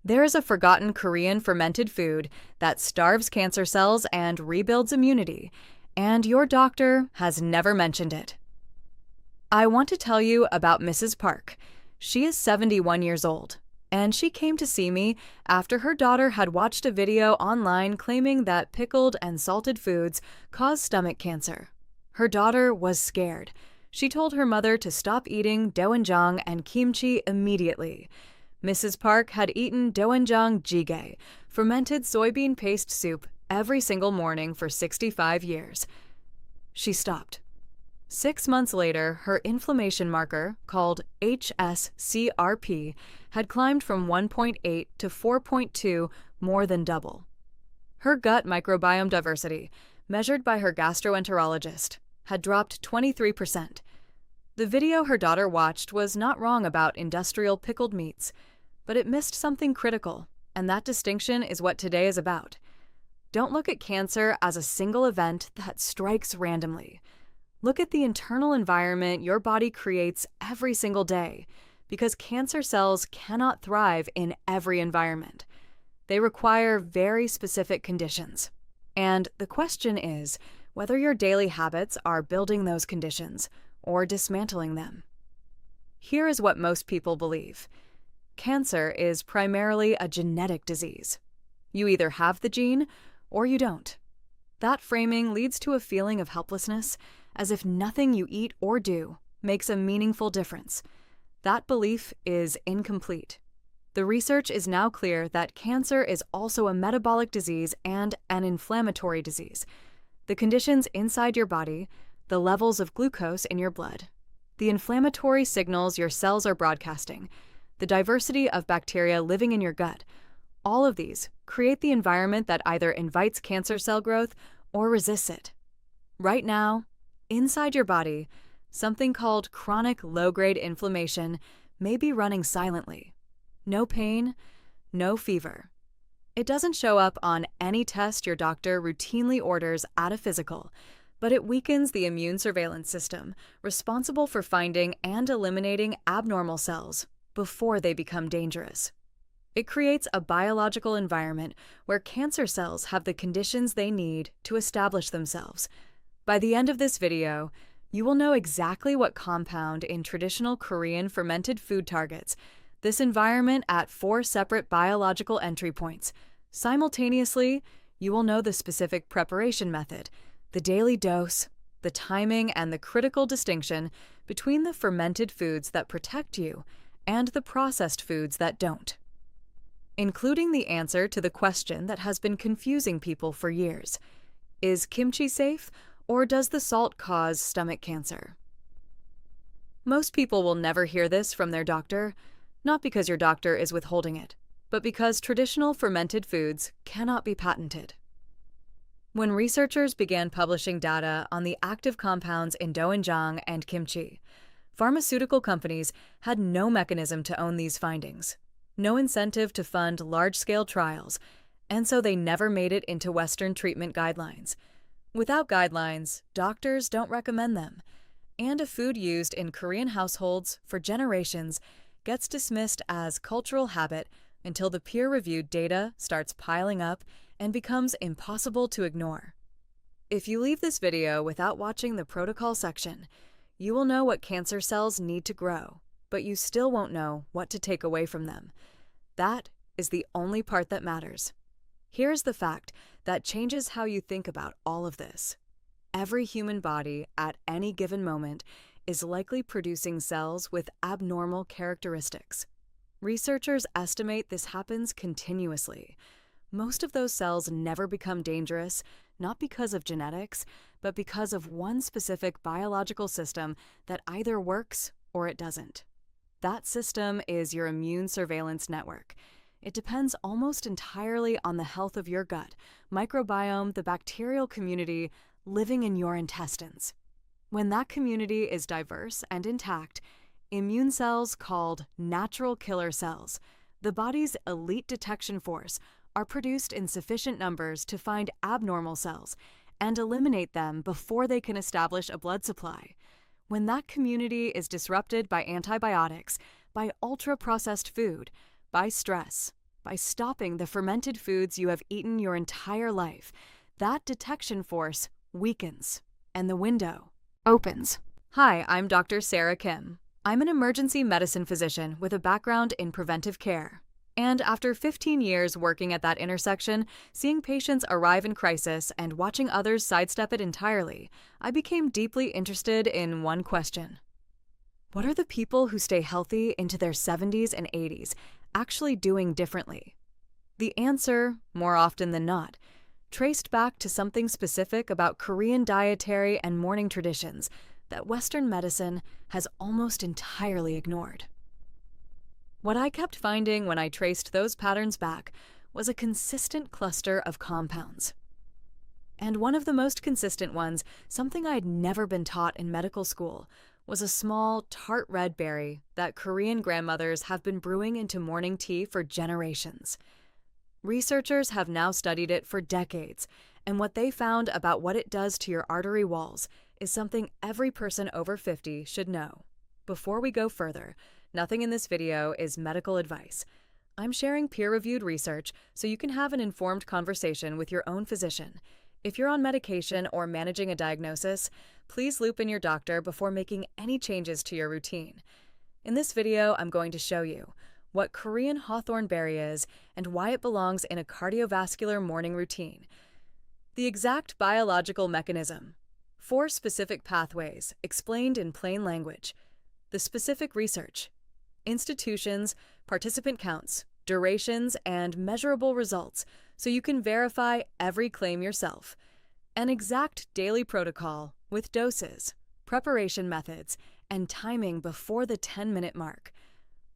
There is a forgotten Korean fermented food that starves cancer cells and rebuilds immunity, and your doctor has never mentioned it. I want to tell you about Mrs. Park. She is 71 years old, and she came to see me after her daughter had watched a video online claiming that pickled and salted foods cause stomach cancer. Her daughter was scared. She told her mother to stop eating Doenjang and kimchi immediately. Mrs. Park had eaten Doenjang jjigae, fermented soybean paste soup, every single morning for 65 years. She stopped. 6 months later, her inflammation marker, called HSCRP, had climbed from 1.8 to 4.2, more than double. Her gut microbiome diversity, measured by her gastroenterologist, had dropped 23%. The video her daughter watched was not wrong about industrial pickled meats, but it missed something critical, and that distinction is what today is about. Don't look at cancer as a single event that strikes randomly. Look at the internal environment your body creates every single day, because cancer cells cannot thrive in every environment. They require very specific conditions. And the question is whether your daily habits are building those conditions or dismantling them. Here is what most people believe. Cancer is primarily a genetic disease. You either have the gene or you don't. That framing leads to a feeling of helplessness, as if nothing you eat or do makes a meaningful difference. That belief is incomplete. The research is now clear that cancer is also a metabolic disease and an inflammatory disease. The conditions inside your body, the levels of glucose in your blood, the inflammatory signals your cells are broadcasting, the diversity of bacteria living in your gut, all of these create the environment that either invites cancer cell growth or resists it. Right now, inside your body, something called chronic low-grade inflammation may be running silently. No pain, no fever. It doesn't show up on any test your doctor routinely orders at a physical, but it weakens the immune surveillance system responsible for finding and eliminating abnormal cells before they become dangerous. It creates a biological environment where cancer cells have the conditions they need to establish themselves. By the end of this video, you will know exactly what compound in traditional Korean fermented food targets this environment at 4 separate biological entry points. Simultaneously, you will know the specific preparation method, the daily dose, the timing, and the critical distinction between the fermented foods that protect you and the processed foods that don't, including the answer to the question that has been confusing people for years. Is kimchi safe, or does the salt cause stomach cancer? Most people will never hear this from their doctor, not because your doctor is withholding it, but because traditional fermented foods cannot be patented. When researchers began publishing data on the active compounds in doenjang and kimchi, pharmaceutical companies had no mechanism to own these findings, no incentive to fund large-scale trials, and so they never made it into Western treatment guidelines. Without guidelines, doctors don't recommend them, and a food used in Korean households for generations gets dismissed as cultural habit until the peer-reviewed data starts piling up and becomes impossible to ignore. If you leave this video without watching the protocol section, you will know what cancer cells need to grow, but you still won't know what to take away from them. That is the only part that matters. Here's the fact that changes how you think about all of this. Every human body at any given moment is likely producing cells with abnormal characteristics. Researchers estimate this happens continuously. Most of those cells never become dangerous, not because of genetics, but because of one specific biological system that either works or it doesn't. That system is your immune surveillance network. It depends almost entirely on the health of your gut, microbiome, the bacterial community living in your intestines. When that community is diverse and intact, immune cells called natural killer cells, the body's elite detection force, are produced in sufficient numbers to find abnormal cells and eliminate them before they can establish a blood supply. When that community is disrupted by antibiotics, by ultra-processed food, by stress, By stopping the fermented foods you have eaten your entire life, that detection force weakens, and the window opens. Hi, I'm Dr. Sarah Kim. I'm an emergency medicine physician with a background in preventive care. And after 15 years working at that intersection, seeing patients arrive in crisis and watching others sidestep it entirely, I became deeply interested in one question. What are the people who stay healthy into their 70s and 80s actually doing differently? The answer, more often than not, traced back to something specific about Korean dietary and morning traditions that Western medicine has almost entirely ignored. What I kept finding when I traced those patterns back was a consistent cluster of compounds. And one of the most consistent ones, something I'd never been taught in medical school, was a small, tart red berry that Korean grandmothers have been brewing into morning tea for generations. Researchers have now studied it for decades, and what they found about what it does to your artery walls is something every person over 50 should know. Before we go further, nothing in this video is medical advice. I'm sharing peer-reviewed research so you can have an informed conversation with your own physician. If you're on medication or managing a diagnosis, please loop in your doctor before making any changes to your routine. In this video, I'm going to show you what Korean hawthorn berry is and why it belongs in a cardiovascular morning routine, the exact biological mechanism, 4 specific pathways explained in plain language, the specific research, institutions, participant counts, durations, and measurable results so you can verify every claim yourself, an exact daily protocol with doses, preparation methods, and timing before the 10-minute mark.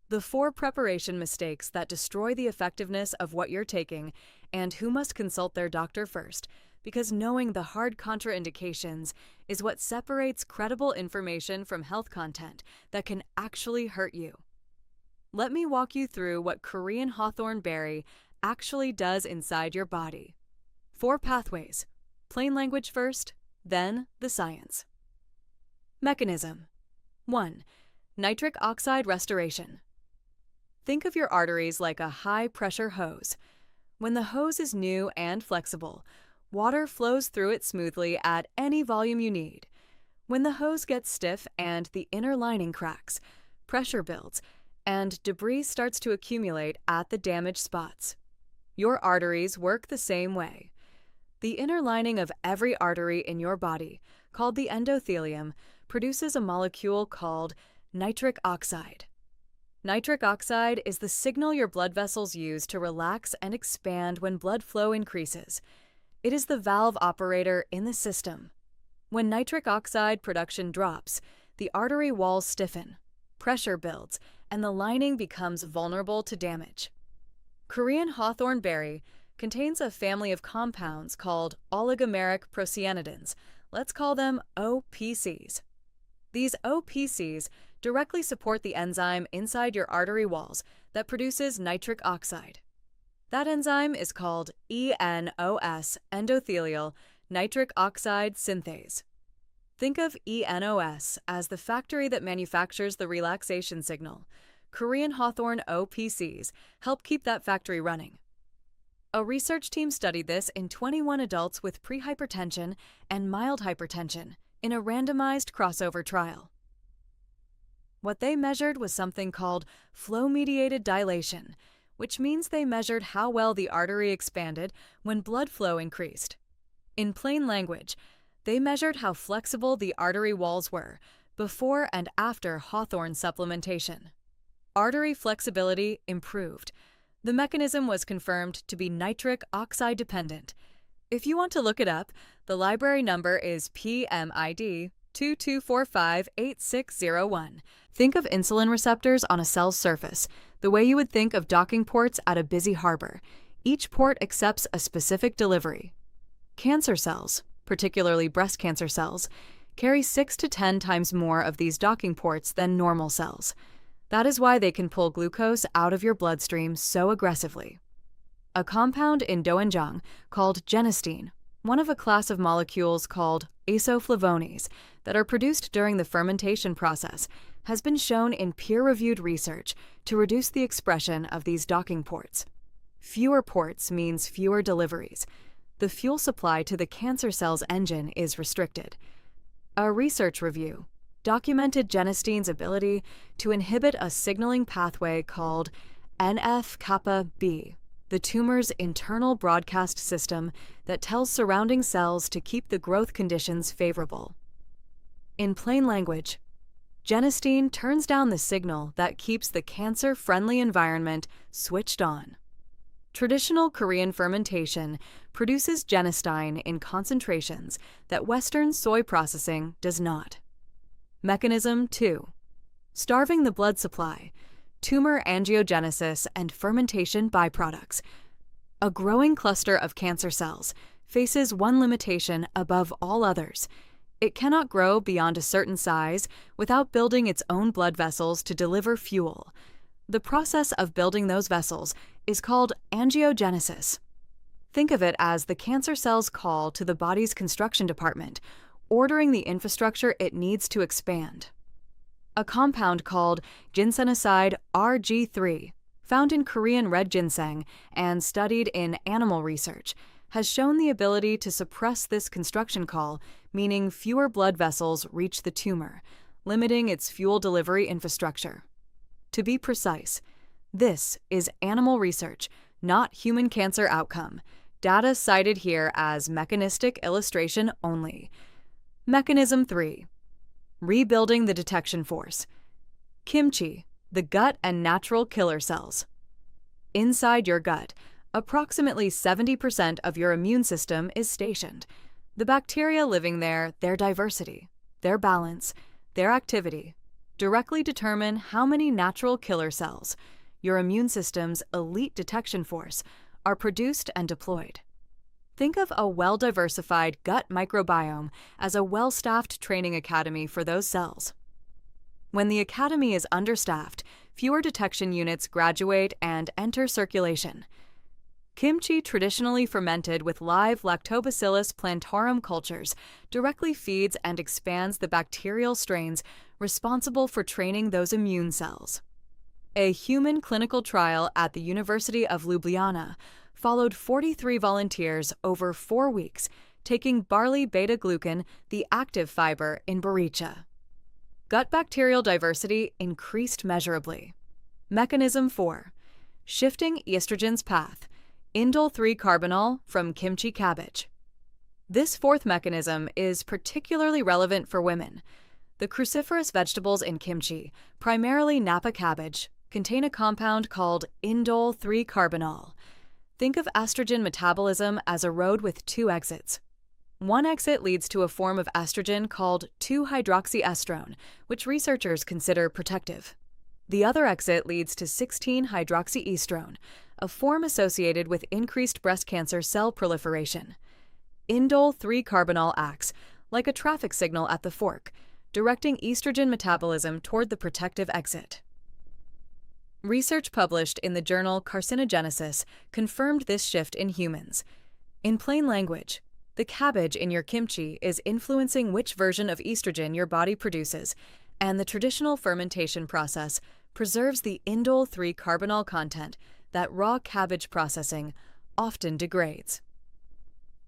The 4 preparation mistakes that destroy the effectiveness of what you're taking and who must consult their doctor first, because knowing the hard contraindications is what separates credible information from health content that can actually hurt you. Let me walk you through what Korean hawthorn berry actually does inside your body. 4 pathways. Plain language first, then the science. Mechanism. 1. Nitric oxide restoration. Think of your arteries like a high-pressure hose. When the hose is new and flexible, water flows through it smoothly at any volume you need. When the hose gets stiff and the inner lining cracks, pressure builds, and debris starts to accumulate at the damaged spots. Your arteries work the same way. The inner lining of every artery in your body, called the endothelium, produces a molecule called nitric oxide. Nitric oxide is the signal your blood vessels use to relax and expand when blood flow increases. It is the valve operator in the system. When nitric oxide production drops, the artery walls stiffen, pressure builds, and the lining becomes vulnerable to damage. Korean hawthorn berry contains a family of compounds called oligomeric procyanidins. Let's call them OPCs. These OPCs directly support the enzyme inside your artery walls that produces nitric oxide. That enzyme is called ENOS, endothelial nitric oxide synthase. Think of ENOS as the factory that manufactures the relaxation signal. Korean hawthorn OPCs help keep that factory running. A research team studied this in 21 adults with prehypertension and mild hypertension in a randomized crossover trial. What they measured was something called flow-mediated dilation, which means they measured how well the artery expanded when blood flow increased. In plain language, they measured how flexible the artery walls were before and after hawthorn supplementation. Artery flexibility improved. The mechanism was confirmed to be nitric oxide dependent. If you want to look it up, the library number is PMID 22458601. Think of insulin receptors on a cell's surface, the way you would think of docking ports at a busy harbor. Each port accepts a specific delivery. Cancer cells, particularly breast cancer cells, carry 6 to 10 times more of these docking ports than normal cells. That is why they can pull glucose out of your bloodstream so aggressively. A compound in Doenjang called genistein, one of a class of molecules called isoflavones that are produced during the fermentation process, has been shown in peer-reviewed research to reduce the expression of these docking ports. Fewer ports means fewer deliveries. The fuel supply to the cancer cell's engine is restricted. A research review documented genestine's ability to inhibit a signaling pathway called NF-kappa B, the tumor's internal broadcast system that tells surrounding cells to keep the growth conditions favorable. In plain language, genestine turns down the signal that keeps the cancer-friendly environment switched on. Traditional Korean fermentation produces genestine in concentrations that Western soy processing does not. Mechanism 2. Starving the blood supply, tumor angiogenesis and fermentation byproducts. A growing cluster of cancer cells faces one limitation above all others. It cannot grow beyond a certain size without building its own blood vessels to deliver fuel. The process of building those vessels is called angiogenesis. Think of it as the cancer cell's call to the body's construction department, ordering the infrastructure it needs to expand. A compound called ginsenoside RG3, found in Korean red ginseng and studied in animal research, has shown the ability to suppress this construction call, meaning fewer blood vessels reach the tumor, limiting its fuel delivery infrastructure. To be precise, this is animal research, not human cancer outcome. Data cited here as mechanistic illustration only. Mechanism 3. Rebuilding the detection force. Kimchi, the gut and natural killer cells. Inside your gut, approximately 70% of your immune system is stationed. The bacteria living there, their diversity, their balance, their activity, directly determine how many natural killer cells, your immune system's elite detection force, are produced and deployed. Think of a well-diversified gut microbiome as a well-staffed training academy for those cells. When the academy is understaffed, fewer detection units graduate and enter circulation. Kimchi, traditionally fermented with live Lactobacillus plantarum cultures, directly feeds and expands the bacterial strains responsible for training those immune cells. A human clinical trial at the University of Ljubljana followed 43 volunteers over 4 weeks, taking barley beta-glucan, the active fiber in boricha. Gut bacterial diversity increased measurably. Mechanism 4. Shifting estrogen's path. Indole 3-carbinol from kimchi cabbage. This fourth mechanism is particularly relevant for women. The cruciferous vegetables in kimchi, primarily Napa cabbage, contain a compound called indole 3-carbinol. Think of estrogen metabolism as a road with 2 exits. One exit leads to a form of estrogen called 2-hydroxyestrone, which researchers consider protective. The other exit leads to 16-hydroxyestrone, a form associated with increased breast cancer cell proliferation. Indole 3-carbinol acts like a traffic signal at the fork, directing estrogen metabolism toward the protective exit. Research published in the journal Carcinogenesis confirmed this shift in humans. In plain language, the cabbage in your kimchi is influencing which version of estrogen your body produces, and the traditional fermentation process preserves the indole 3-carbinol content that raw cabbage processing often degrades.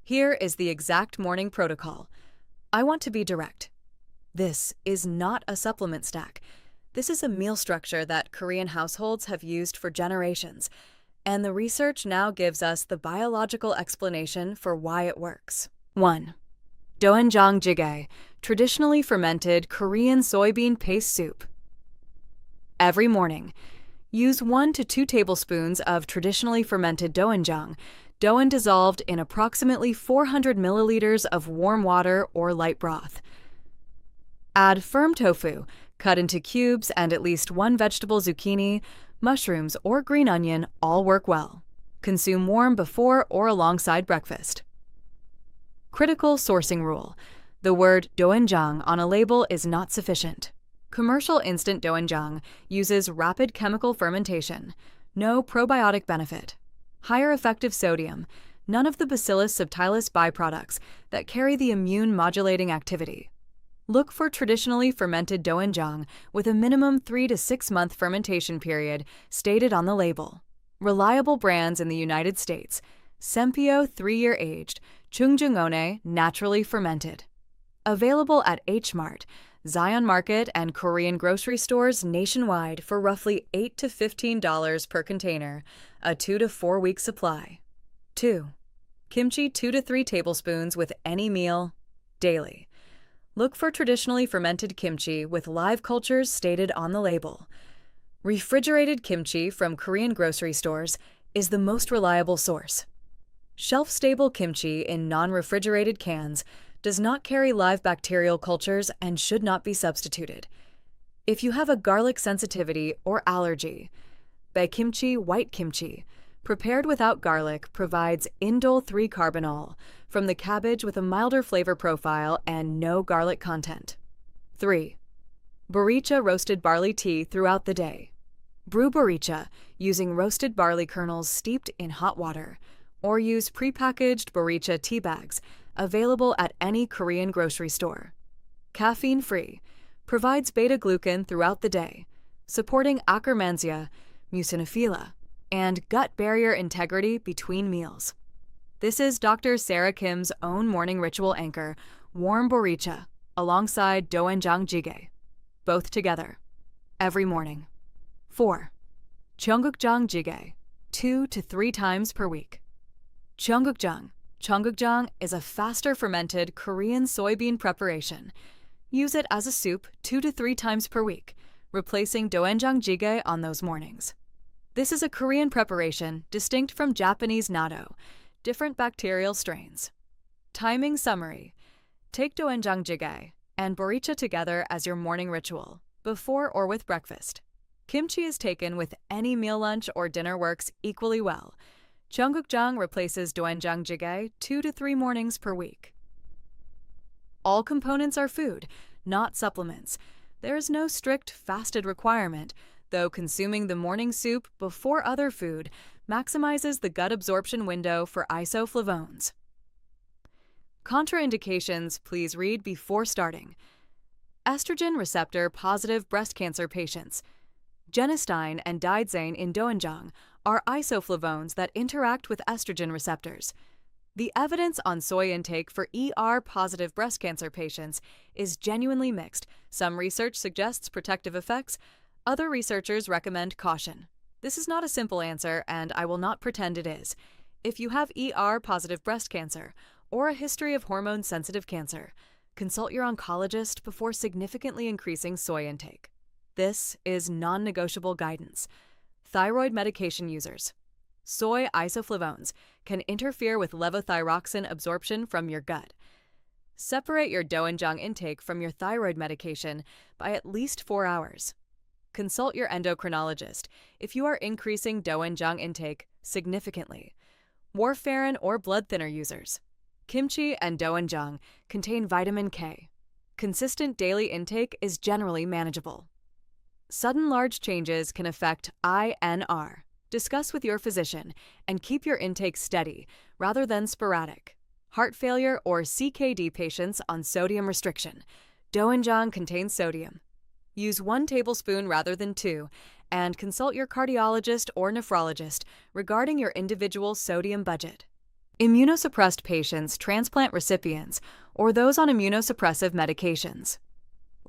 Here is the exact morning protocol. I want to be direct. This is not a supplement stack. This is a meal structure that Korean households have used for generations, and the research now gives us the biological explanation for why it works. 1. Doenjang jjigae, traditionally fermented Korean soybean paste soup. Every morning, use 1 to 2 tablespoons of traditionally fermented doenjang, dissolved in approximately 400 milliliters of warm water or light broth. Add firm tofu, cut into cubes, and at least 1 vegetable zucchini, mushrooms, or green onion all work well. Consume warm before or alongside breakfast. Critical sourcing rule. The word doenjang on a label is not sufficient. Commercial instant doenjang uses rapid chemical fermentation, no probiotic benefit, higher effective sodium, none of the Bacillus subtilis byproducts that carry the immune modulating activity. Look for traditionally fermented doenjang with a minimum 3 to 6 month fermentation period stated on the label. Reliable brands in the United States. Sempio 3-year aged, Chungjungone naturally fermented. Available at H-Mart, Zion Market, and Korean grocery stores nationwide for roughly $8 to $15 per container, a 2 to 4 week supply. 2. Kimchi 2 to 3 tablespoons with any meal, daily. Look for traditionally fermented kimchi with live cultures stated on the label. Refrigerated kimchi from Korean grocery stores is the most reliable source. Shelf-stable kimchi in non-refrigerated cans does not carry live bacterial cultures and should not be substituted. If you have a garlic sensitivity or allergy, baekimchi white kimchi, prepared without garlic, provides indole 3-carbinol from the cabbage with a milder flavor profile and no garlic content. 3. Boricha roasted barley tea throughout the day. Brew boricha using roasted barley kernels steeped in hot water, or use prepackaged boricha tea bags available at any Korean grocery store. Caffeine-free, provides beta-glucan throughout the day, supporting akkermansia, muciniphila, and gut barrier integrity between meals. This is Dr. Sarah Kim's own morning ritual anchor, warm boricha, alongside Doenjang jjigae, both together, every morning. 4. Cheonggukjang jjigae, 2 to 3 times per week. Cheonggukjang. Cheonggukjang is a faster fermented Korean soybean preparation. Use it as a soup 2 to 3 times per week, replacing Doenjang jjigae on those mornings. This is a Korean preparation distinct from Japanese natto, different bacterial strains. Timing summary. Take Doenjang jjigae and boricha together as your morning ritual, before or with breakfast. Kimchi is taken with any meal lunch or dinner works equally well. Cheonggukjang replaces Doenjang jjigae 2 to 3 mornings per week. All components are food, not supplements. There is no strict fasted requirement, though consuming the morning soup before other food maximizes the gut absorption window for isoflavones. Contraindications, please read before starting. Estrogen receptor positive breast cancer patients. Genistein and Doenjang in Doenjang are isoflavones that interact with estrogen receptors. The evidence on soy intake for ER-positive breast cancer patients is genuinely mixed. Some research suggests protective effects. Other researchers recommend caution. This is not a simple answer, and I will not pretend it is. If you have ER-positive breast cancer or a history of hormone-sensitive cancer, consult your oncologist before significantly increasing soy intake. This is non-negotiable guidance. Thyroid medication users. Soy isoflavones can interfere with levothyroxine absorption from your gut. Separate your Doenjang intake from your thyroid medication by at least 4 hours. Consult your endocrinologist if you are increasing Doenjang intake significantly. Warfarin or blood thinner users. Kimchi and Doenjang contain vitamin K. Consistent daily intake is generally manageable. Sudden large changes can affect INR. Discuss with your physician and keep your intake steady rather than sporadic. Heart failure or CKD patients on sodium restriction. Doenjang contains sodium. Use 1 tablespoon rather than 2, and consult your cardiologist or nephrologist regarding your individual sodium budget. Immunosuppressed patients, transplant recipients, or those on immunosuppressive medications.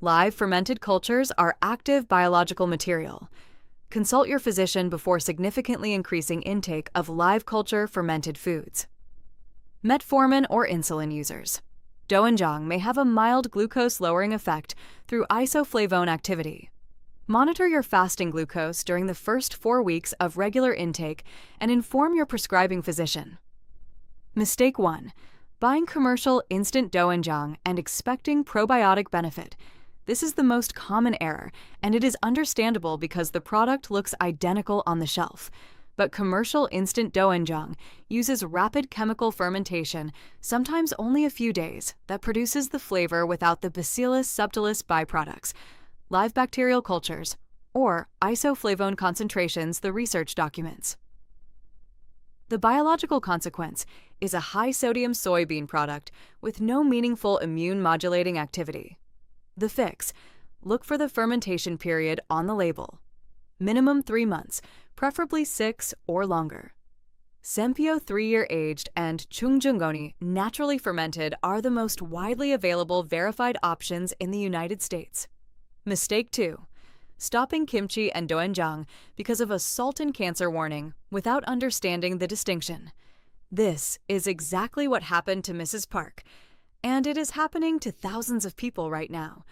Live fermented cultures are active biological material. Consult your physician before significantly increasing intake of live culture fermented foods. Metformin or insulin users. Doenjang may have a mild glucose-lowering effect through isoflavone activity. Monitor your fasting glucose during the first 4 weeks of regular intake and inform your prescribing physician. Mistake 1. Buying commercial instant Doenjang and expecting probiotic benefit. This is the most common error, and it is understandable because the product looks identical on the shelf. But commercial instant Doenjang uses rapid chemical fermentation, sometimes only a few days, that produces the flavor without the Bacillus subtilis byproducts, live bacterial cultures, or isoflavone concentrations the research documents. The biological consequence is a high-sodium soybean product with no meaningful immune-modulating activity. The fix: look for the fermentation period on the label. minimum 3 months, preferably 6 or longer. Sempio 3-year aged and Chungjungoni naturally fermented are the most widely available verified options in the United States. Mistake 2. Stopping kimchi and doenjang because of a salt and cancer warning without understanding the distinction. This is exactly what happened to Mrs. Park, and it is happening to thousands of people right now.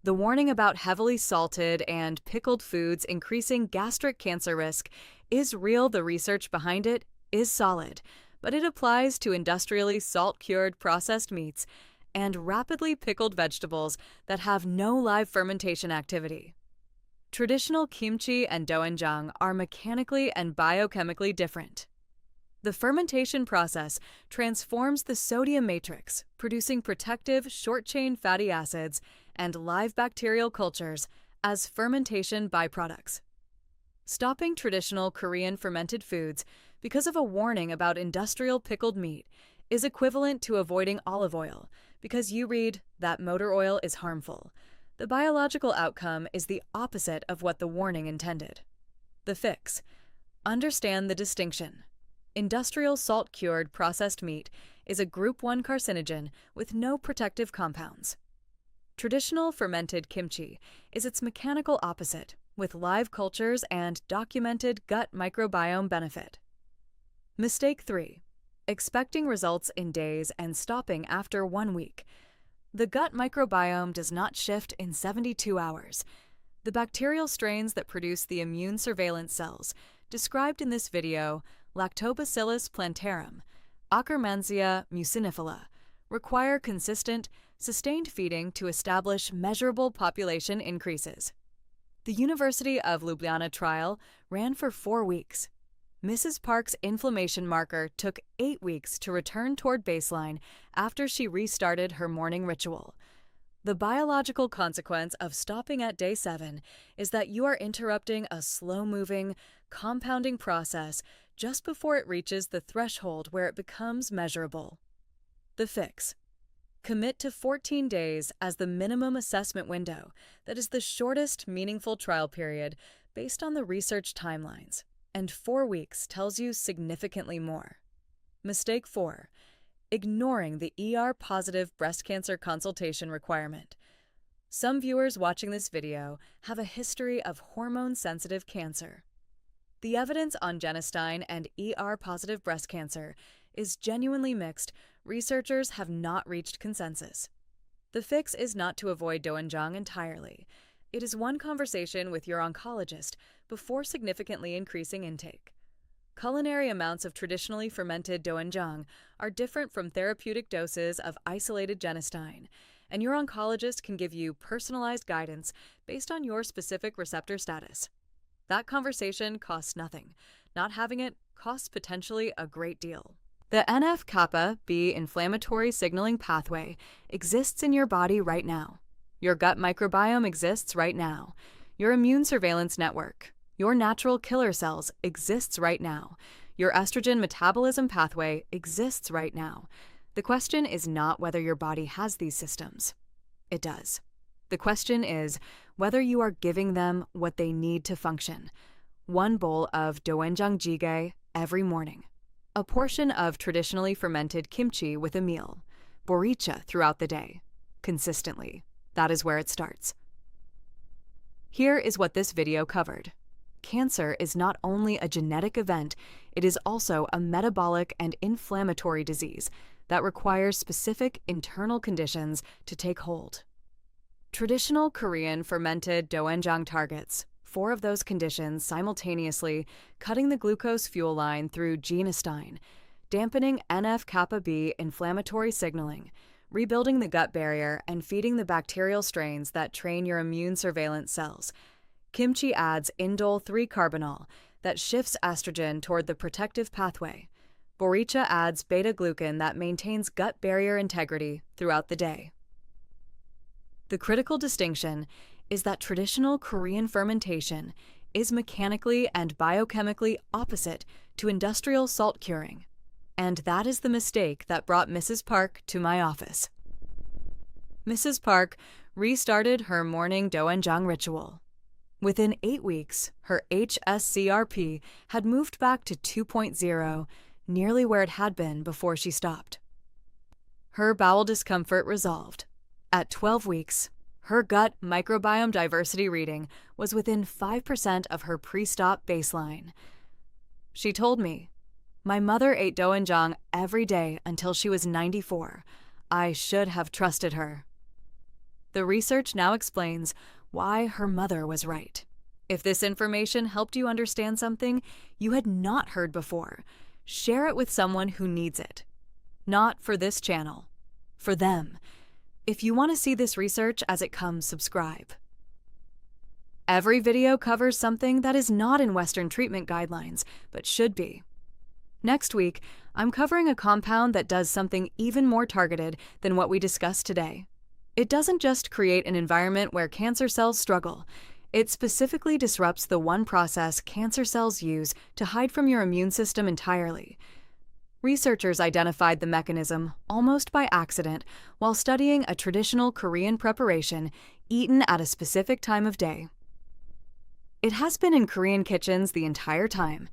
The warning about heavily salted and pickled foods increasing gastric cancer risk is real. The research behind it is solid, but it applies to industrially salt-cured processed meats and rapidly pickled vegetables that have no live fermentation activity. Traditional kimchi and doenjang are mechanically and biochemically different. The fermentation process transforms the sodium matrix, producing protective short-chain fatty acids and live bacterial cultures as fermentation byproducts. Stopping traditional Korean fermented foods because of a warning about industrial pickled meat is equivalent to avoiding olive oil because you read that motor oil is harmful. The biological outcome is the opposite of what the warning intended. The fix: understand the distinction. Industrial salt-cured processed meat is a Group 1 carcinogen with no protective compounds. Traditional fermented kimchi is its mechanical opposite, with live cultures and documented gut microbiome benefit. Mistake 3. Expecting results in days and stopping after 1 week. The gut microbiome does not shift in 72 hours. The bacterial strains that produce the immune surveillance cells, described in this video, Lactobacillus plantarum, Akkermansia mucinifila, require consistent, sustained feeding to establish measurable population increases. The University of Ljubljana trial ran for 4 weeks. Mrs. Park's inflammation marker took 8 weeks to return toward baseline after she restarted her morning ritual. The biological consequence of stopping at day 7 is that you are interrupting a slow-moving, compounding process just before it reaches the threshold where it becomes measurable. The fix: commit to 14 days as the minimum assessment window that is the shortest meaningful trial period based on the research timelines, and 4 weeks tells you significantly more. Mistake 4. Ignoring the ER-positive breast cancer consultation requirement. Some viewers watching this video have a history of hormone-sensitive cancer. The evidence on genistein and ER-positive breast cancer is genuinely mixed. Researchers have not reached consensus. The fix is not to avoid doenjang entirely. It is one conversation with your oncologist before significantly increasing intake. Culinary amounts of traditionally fermented doenjang are different from therapeutic doses of isolated genistein, and your oncologist can give you personalized guidance based on your specific receptor status. That conversation costs nothing. Not having it costs potentially a great deal. The NF-kappa B inflammatory signaling pathway exists in your body right now. Your gut microbiome exists right now. Your immune surveillance network, your natural killer cells, exists right now. Your estrogen metabolism pathway exists right now. The question is not whether your body has these systems. It does. The question is whether you are giving them what they need to function. 1 bowl of doenjang jjigae every morning. A portion of traditionally fermented kimchi with a meal. Boricha throughout the day. Consistently. That is where it starts. Here is what this video covered. Cancer is not only a genetic event, it is also a metabolic and inflammatory disease that requires specific internal conditions to take hold. Traditional Korean fermented doenjang targets 4 of those conditions simultaneously, cutting the glucose fuel line through genistein, dampening NF-kappa B inflammatory signaling, rebuilding the gut barrier, and feeding the bacterial strains that train your immune surveillance cells. Kimchi adds indole 3-carbinol that shifts estrogen toward the protective pathway. Boricha adds beta-glucan that maintains gut barrier integrity throughout the day. The critical distinction is that traditional Korean fermentation is mechanically and biochemically opposite to industrial salt curing. And that is the mistake that brought Mrs. Park to my office. Mrs. Park restarted her morning doenjang ritual. Within 8 weeks, her HSCRP had moved back to 2.0, nearly where it had been before she stopped. Her bowel discomfort resolved. At 12 weeks, her gut microbiome diversity reading was within 5% of her pre-stop baseline. She told me, "My mother ate Doenjang every day until she was 94. I should have trusted her." The research now explains why her mother was right. If this information helped you understand something you had not heard before, share it with someone who needs it. Not for this channel, for them. If you want to see this research as it comes, subscribe. Every video covers something that is not in Western treatment guidelines, but should be. Next week, I'm covering a compound that does something even more targeted than what we discussed today. It doesn't just create an environment where cancer cells struggle. It specifically disrupts the one process cancer cells use to hide from your immune system entirely. Researchers identified the mechanism almost by accident while studying a traditional Korean preparation eaten at a specific time of day. It has been in Korean kitchens the entire time,